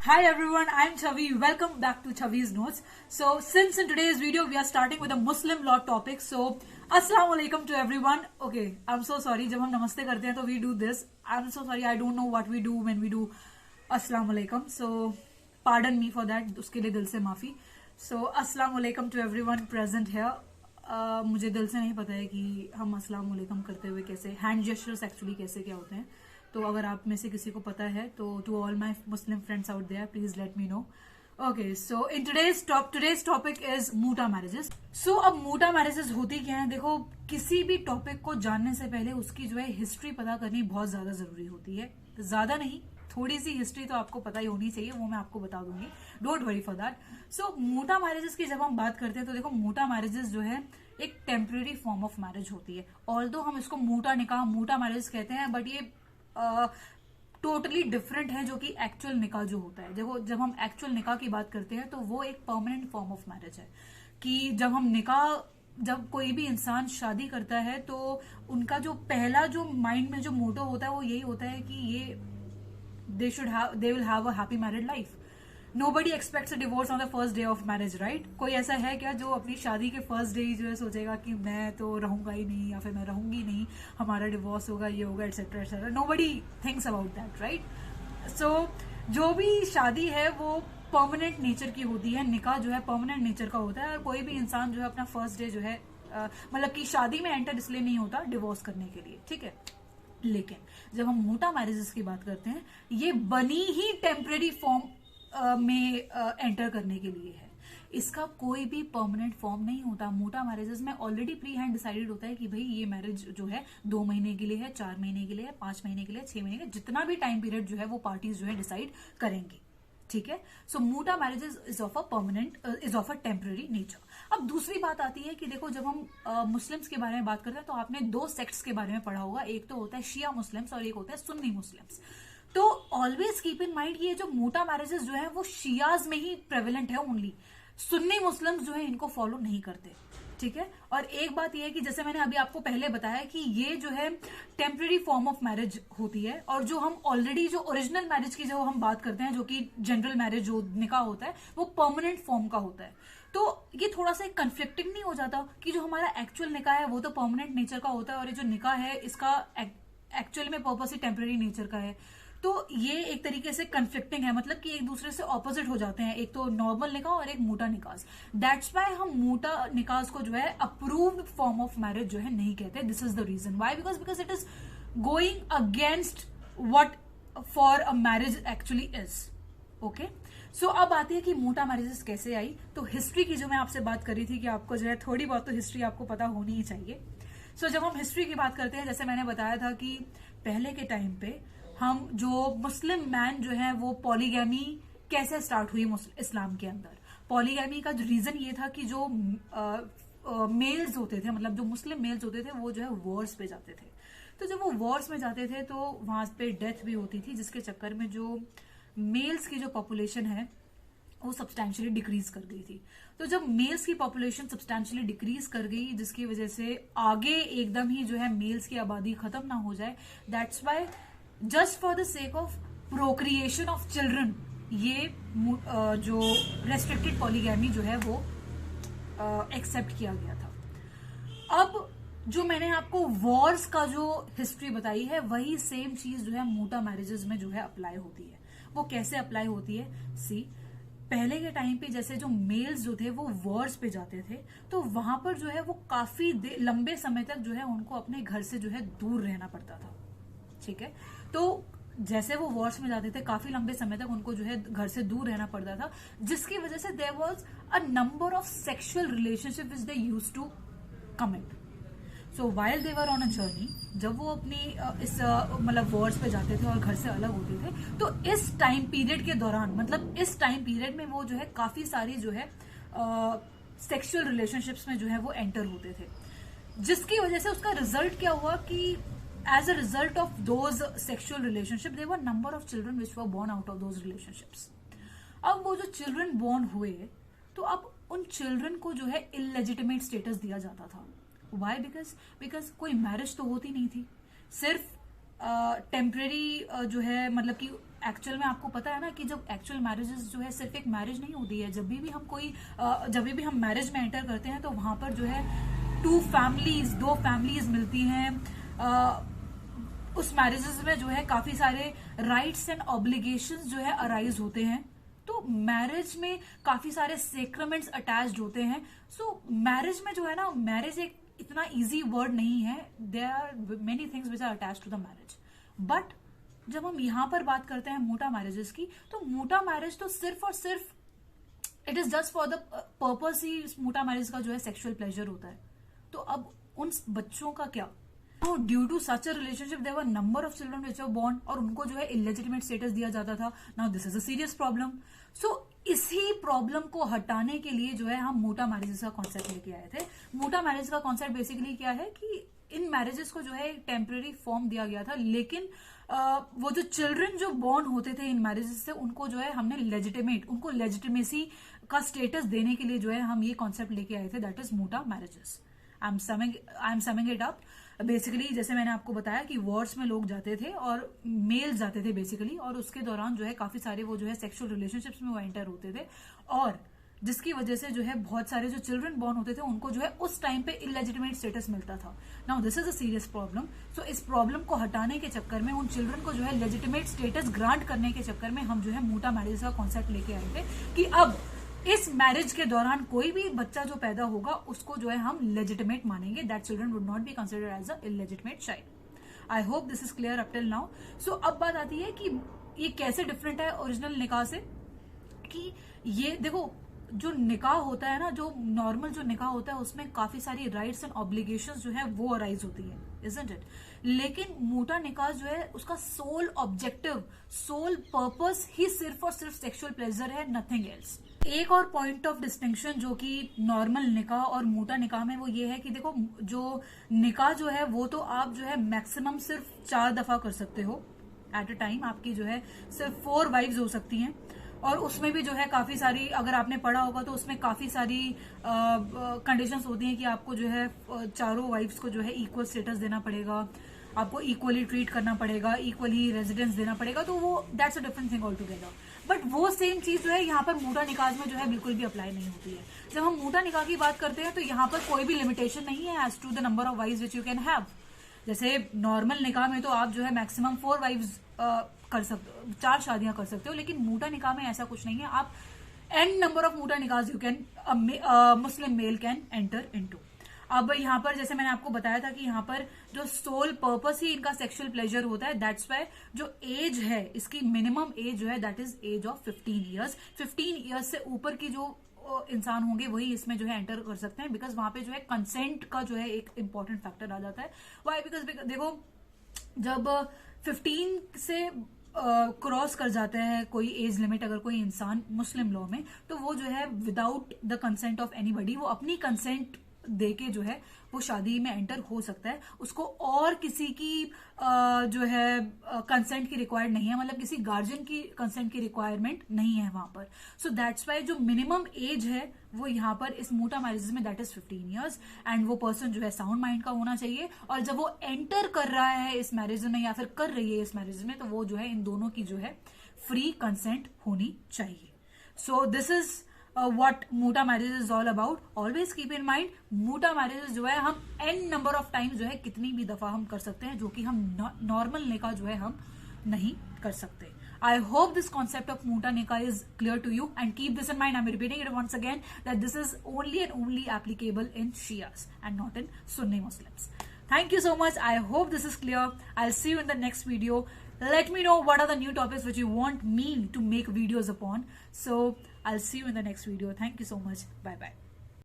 Hi everyone, I'm Chavi. Welcome back to Chavi's Notes. So, since in today's video we are starting with a Muslim law topic, so Assalamu alaikum to everyone. Okay, I'm so sorry. जब हम नमस्ते करते हैं तो we do this. I'm so sorry. I don't know what we do when we do Assalamu alaikum. So, pardon me for that. उसके लिए दिल से माफी. So, Assalamu alaikum to everyone present here. मुझे दिल से नहीं पता है कि हम अस्सलाम वालेकुम करते हुए कैसे हैंड जेस्चर्स एक्चुअली कैसे क्या होते हैं. तो अगर आप में से किसी को पता है तो to all my Muslim friends out there please let me know. Okay, so in today's topic is मूटा मैरिजेस. सो अब मूटा मैरिजेस होती क्या है. देखो, किसी भी टॉपिक को जानने से पहले उसकी जो है हिस्ट्री पता करनी बहुत ज्यादा जरूरी होती है. ज्यादा नहीं, थोड़ी सी हिस्ट्री तो आपको पता ही होनी चाहिए, वो मैं आपको बता दूंगी. Don't worry for that. So मोटा मैरिजेस की जब हम बात करते हैं तो देखो, मोटा मैरिजेस जो है एक टेम्पररी फॉर्म ऑफ मैरिज होती है. ऑल्दो हम इसको मोटा निकाह, मोटा मैरिज कहते हैं, बट ये टोटली डिफरेंट है जो कि एक्चुअल निकाह जो होता है. देखो, जब हम एक्चुअल निकाह की बात करते हैं तो वो एक परमानेंट फॉर्म ऑफ मैरिज है. कि जब कोई भी इंसान शादी करता है तो उनका जो पहला जो माइंड में जो मोटो होता है वो यही होता है कि ये they will have a happy married life. Nobody expects a divorce on the first day of marriage, right? कोई ऐसा है क्या जो अपनी शादी के फर्स्ट डे ही जो है सोचेगा कि मैं तो रहूंगा ही नहीं या फिर मैं रहूंगी नहीं, हमारा डिवोर्स होगा, ये होगा, etcetera etcetera. Nobody thinks about that, right? So जो भी शादी है वो परमानेंट नेचर की होती है. निकाह जो है परमानेंट नेचर का होता है. और कोई भी इंसान जो है अपना फर्स्ट डे जो है मतलब कि शादी में एंटर इसलिए नहीं होता डिवोर्स करने के लिए, ठीक है. लेकिन जब हम मोटा मैरिजेस की बात करते हैं, ये बनी ही टेम्परेरी फॉर्म में एंटर करने के लिए है. इसका कोई भी परमानेंट फॉर्म नहीं होता. मोटा मैरिजेस में ऑलरेडी प्री हैंड डिसाइडेड होता है कि भाई ये मैरिज जो है 2 महीने के लिए है, 4 महीने के लिए है, 5 महीने के लिए, 6 महीने के लिए, जितना भी टाइम पीरियड जो है वो पार्टीज जो है डिसाइड करेंगी, ठीक है. सो मोटा marriages is of a temporary nature. अब दूसरी बात आती है कि देखो, जब हम मुस्लिम्स के बारे में बात करते हैं तो आपने 2 सेक्ट्स के बारे में पढ़ा होगा. एक तो होता है शिया मुस्लिम्स और एक होता है सुन्नी मुस्लिम्स. तो ऑलवेज कीप इन माइंड ये जो मोटा मैरिजेस जो है वो शियाज में ही प्रेवलेंट है ओनली. सुन्नी मुस्लिम्स जो है इनको फॉलो नहीं करते, ठीक है. और एक बात यह है कि जैसे मैंने अभी आपको पहले बताया कि ये जो है टेम्पररी फॉर्म ऑफ मैरिज होती है. और जो हम ऑलरेडी जो ओरिजिनल मैरिज की जो हम बात करते हैं, जो कि जनरल मैरिज जो निकाह होता है, वो परमानेंट फॉर्म का होता है. तो ये थोड़ा सा कंफ्लिक्टिंग नहीं हो जाता कि जो हमारा एक्चुअल निकाह है वो तो परमानेंट नेचर का होता है और ये जो निकाह है इसका एक्चुअली में पर्पस ही टेम्पररी नेचर का है. तो ये एक तरीके से कंफ्लिक्टिंग है, मतलब कि एक दूसरे से ऑपोजिट हो जाते हैं. एक तो नॉर्मल निकाह और एक मोटा निकाह. दैट्स वाई हम मोटा निकाह को जो है अप्रूव्ड फॉर्म ऑफ मैरिज जो है नहीं कहते. This is the reason why. Because it is going against what for a marriage actually is. Okay, so अब आती है कि मोटा मैरिजेस कैसे आई. तो हिस्ट्री की जो मैं आपसे बात कर रही थी कि आपको जो है थोड़ी बहुत तो हिस्ट्री आपको पता होनी ही चाहिए. सो जब हम हिस्ट्री की बात करते हैं, जैसे मैंने बताया था कि पहले के टाइम पे हम जो मुस्लिम मैन जो है वो पॉलीगैमी कैसे स्टार्ट हुई इस्लाम के अंदर. पॉलीगैमी का जो रीजन ये था कि जो मेल्स होते थे, मतलब जो मुस्लिम मेल्स होते थे, वो जो है वॉर्स पे जाते थे. तो जब वो वॉर्स में जाते थे तो वहां पे डेथ भी होती थी, जिसके चक्कर में जो मेल्स की जो पॉपुलेशन है वो सब्सटैंशियली डिक्रीज कर गई थी. तो जब मेल्स की पॉपुलेशन सब्सटैंशियली डिक्रीज कर गई, जिसकी वजह से आगे एकदम ही जो है मेल्स की आबादी खत्म ना हो जाए, that's why just for the sake of procreation of children ये जो रेस्ट्रिक्टेड पॉलीगैमी जो है वो एक्सेप्ट किया गया था. अब जो मैंने आपको वॉर्स का जो हिस्ट्री बताई है, वही सेम चीज जो है मोटा मैरिजेस में जो है अप्लाई होती है. वो कैसे अप्लाई होती है? सी, पहले के टाइम पे जैसे जो मेल्स जो थे वो वॉर्स पे जाते थे, तो वहां पर जो है वो काफी लंबे समय तक जो है उनको अपने घर से जो है दूर रहना पड़ता था, ठीक है. तो जैसे वो वॉर्स में जाते थे, काफी लंबे समय तक उनको जो है घर से दूर रहना पड़ता था, जिसकी वजह से there was a number of sexual relationship which they used to commit. So while they were on a journey, जब वो अपनी इस मतलब वॉर्स पे जाते थे और घर से अलग होते थे, तो इस टाइम पीरियड के दौरान, मतलब इस टाइम पीरियड में वो जो है काफी सारी जो है सेक्सुअल रिलेशनशिप्स में जो है वो एंटर होते थे, जिसकी वजह से उसका रिजल्ट क्या हुआ कि as a result of those sexual relationship there were number of children which were born out of those relationships. अब वो जो चिल्ड्रन बॉर्न हुए, तो अब उन चिल्ड्रन को जो है इलेजिटिमेट स्टेटस दिया जाता था. वाई? बिकॉज कोई मैरिज तो होती नहीं थी, सिर्फ टेम्परेरी जो है, मतलब कि एक्चुअल में आपको पता है ना कि जब एक्चुअल मैरिजेस जो है सिर्फ एक मैरिज नहीं होती है, जब भी हम मैरिज में एंटर करते हैं तो वहां पर जो है दो फैमिलीज मिलती हैं। उस मैरिजेस में जो है काफी सारे राइट्स एंड ऑब्लिगेशंस जो है अराइज होते हैं। तो मैरिज में काफी सारे सेक्रेमेंट्स अटैच्ड होते हैं। सो मैरिज में जो है ना, मैरिज एक इतना इजी वर्ड नहीं है, there are many things which are attached to the marriage. But जब हम यहाँ पर बात करते हैं मोटा मैरिजेस की, तो मोटा मैरिज तो सिर्फ और सिर्फ it is just for the purpose ही मोटा मैरिज का जो है सेक्सुअल प्लेजर होता है। तो अब उन बच्चों का क्या? Due to such a relationship there were number of children which were born, और उनको जो है इलेजिटिमेट स्टेटस दिया जाता था। Now this is a serious problem. So इसी प्रॉब्लम को हटाने के लिए जो है हम मोटा मैरिजेस का कॉन्सेप्ट लेके आए थे। मोटा मैरिज का कॉन्सेप्ट बेसिकली क्या है कि इन मैरिजेस को जो है एक टेम्परेरी फॉर्म दिया गया था, लेकिन वो जो चिल्ड्रन जो बॉर्न होते थे इन मैरिजेस से, उनको जो है हमने उनको लेजिटिमेसी का स्टेटस देने के लिए जो है हम ये कॉन्सेप्ट लेके आए थे, दैट इज मोटा marriages. I am summing it up. Basically जैसे मैंने आपको बताया कि वॉर्स में लोग जाते थे और मेल्स जाते थे बेसिकली, और उसके दौरान जो है काफी सारे वो जो है सेक्सुअल रिलेशनशिप्स में वो एंटर होते थे, और जिसकी वजह से जो है बहुत सारे जो चिल्ड्रन बॉर्न होते थे उनको जो है उस टाइम पे इलेजिटिमेट स्टेटस मिलता था। Now this is a serious problem. So इस प्रॉब्लम को हटाने के चक्कर में, उन चिल्ड्रन को जो है लेजिटिमेट स्टेटस ग्रांट करने के चक्कर में, हम जो है मोटा मैरिज का कॉन्सेप्ट लेके आए थे कि अब इस मैरिज के दौरान कोई भी बच्चा जो पैदा होगा उसको जो है हम लेजिटिमेट मानेंगे, that children would not be considered as a illegitimate child. I hope this is clear up till now. So अब बात आती है कि ये कैसे डिफरेंट है ओरिजिनल निकाह से। कि ये देखो, जो निकाह होता है ना, जो नॉर्मल जो निकाह होता है उसमें काफी सारी राइट्स एंड ऑब्लिगेशंस जो है वो अराइज होती है, इजंट इट। लेकिन मोटा निकाह जो है उसका सोल ऑब्जेक्टिव, सोल पर्पस ही सिर्फ और सिर्फ सेक्सुअल प्लेजर है, नथिंग एल्स। एक और पॉइंट ऑफ डिस्टिंक्शन जो कि नॉर्मल निकाह और मोटा निकाह में, वो ये है कि देखो, जो निकाह जो है वो तो आप जो है मैक्सिमम सिर्फ 4 दफा कर सकते हो एट अ टाइम। आपकी जो है सिर्फ 4 वाइफ्स हो सकती हैं, और उसमें भी जो है काफी सारी, अगर आपने पढ़ा होगा तो उसमें काफी सारी कंडीशंस होती हैं कि आपको जो है चारों वाइफ्स को जो है इक्वल स्टेटस देना पड़ेगा, आपको इक्वली ट्रीट करना पड़ेगा, इक्वली रेजिडेंस देना पड़ेगा। तो वो that's a different thing all together. But वो सेम चीज जो है यहाँ पर मोटा निकाह में जो है बिल्कुल भी अप्लाई नहीं होती है। जब हम मोटा निकाह की बात करते हैं तो यहाँ पर कोई भी लिमिटेशन नहीं है as to the number of wifes which you can have. जैसे नॉर्मल निकाह में तो आप जो है मैक्सिमम 4 वाइफ्स कर सकते, 4 शादियां कर सकते हो, लेकिन मोटा निकाह में ऐसा कुछ नहीं है। आप एन नंबर ऑफ मोटा निकाह you can, Muslim mail can enter into. अब यहाँ पर जैसे मैंने आपको बताया था कि यहाँ पर जो सोल पर्पस ही इनका सेक्सुअल प्लेजर होता है, दैट्स वाई जो एज है इसकी, मिनिमम एज जो है that is age of 15 years. 15 years से ऊपर की जो इंसान होंगे वही इसमें जो है एंटर कर सकते हैं, बिकॉज वहां पे जो है कंसेंट का जो है एक इंपॉर्टेंट फैक्टर आ जाता है। वाई? बिकॉज देखो, जब 15 से क्रॉस कर जाता है कोई एज लिमिट अगर कोई इंसान मुस्लिम लॉ में, तो वो जो है without the consent of anybody, वो अपनी कंसेंट देके जो है वो शादी में एंटर हो सकता है। उसको और किसी की जो है कंसेंट की रिक्वायर्ड नहीं है, मतलब किसी गार्जियन की कंसेंट की रिक्वायरमेंट नहीं है वहां पर। सो दैट्स वाई जो मिनिमम एज है वो यहाँ पर इस मोटा मैरिजेस में दैट इज 15 ईयर्स, एंड वो पर्सन जो है साउंड माइंड का होना चाहिए। और जब वो एंटर कर रहा है इस मैरिज में या फिर कर रही है इस मैरिज में, तो वो जो है इन दोनों की जो है फ्री कंसेंट होनी चाहिए। सो दिस इज what मोटा marriage is all about. Always keep in mind, मोटा मैरिज जो है हम n नंबर ऑफ टाइम जो है कितनी भी दफा हम कर सकते हैं, जो कि हम नॉर्मल निकाह जो है हम नहीं कर सकते। I hope this concept of muta nikah is clear to you, and keep this in mind. I'm repeating it once again that this is only and only applicable in Shias and not in Sunni Muslims. Thank you so much. I hope this is clear. I'll see you in the next video. Let me know what are the new topics which you want me to make videos upon. So I'll see you in the next video. Thank you so much. Bye bye.